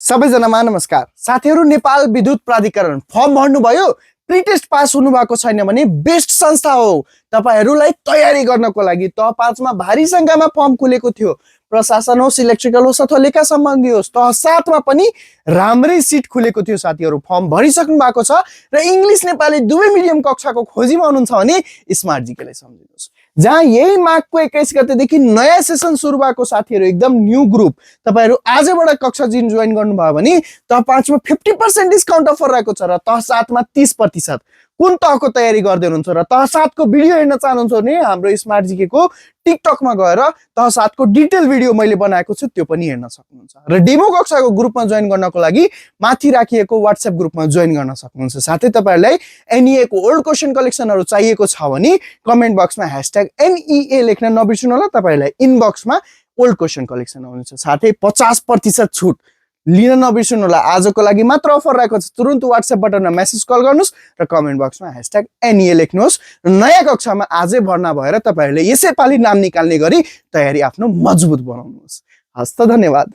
सबैजनामा नमस्कार साथीहरु। नेपाल विद्युत प्राधिकरण फर्म भर्नुभयो, प्रिटेस्ट पास हुनुभएको छैन भने बेस्ट संस्था हो तपाईहरुलाई तयारी गर्नको लागि। तह 5 मा भारी संख्यामा फर्म खुलेको थियो। प्रशासन होस्, इलेक्ट्रिकल होस् अथवा लेखा सम्बन्धी होस्। तह 7 मा पनि राम्रै सिट खुलेको थियो। साथीहरु फर्म भरिसक्नु भएको छ र इंग्लिश नेपाली दुवै मिडियम कक्षाको खोजीमा हुनुहुन्छ भने स्मार्ट जीकेलाई सम्झिनुस्। जहाँ यही माघको 21 गतेदेखि नयाँ सेसन सुरु भएको साथीहरु, एकदम न्यू ग्रुप। तपाईहरु आजबाट कक्षा जोइन गर्नुभयो भने तह 5 मा 50% डिस्काउन्ट अफर रहेको छ र तह 7 मा 30%। कुन तहको तयारी गर्दै हुनुहुन्छ र तह 7 को भिडियो हेर्न चाहनुहुन्छ भने हाम्रो स्मार्ट जीके को टिकटक मा गएर तह 7 को डिटेल भिडियो मैले बनाएको छु, त्यो पनि हेर्न सक्नुहुन्छ। र डेमो कक्षाको ग्रुपमा जोइन गर्नको लागि माथि राखिएको व्हाट्सएप ग्रुपमा जोइन गर्न सक्नुहुन्छ। साथै तपाईहरुलाई एनईए को ओल्ड क्वेशन कलेक्सनहरु चाहिएको छ भने कमेन्ट बक्समा #NEA लेख्न नबिर्सनु होला। तपाईहरुलाई इनबक्समा ओल्ड क्वेशन कलेक्सन आउनेछ। साथै 50% छुट लिन नबिर्सनु होला। आजको लागि मात्र अफर रहेको छ। तुरुन्त व्हाट्सएप बटनमा मेसेज कल गर्नुस् र कमेन्ट बक्समा #NEA लेख्नुहोस्। नयाँ कक्षामा आजै भर्ना भएर तपाईहरुले यसैपालि नाम निकाल्ने गरी तयारी आफ्नो मजबुत बनाउनुहोस्। हस्त धन्यवाद।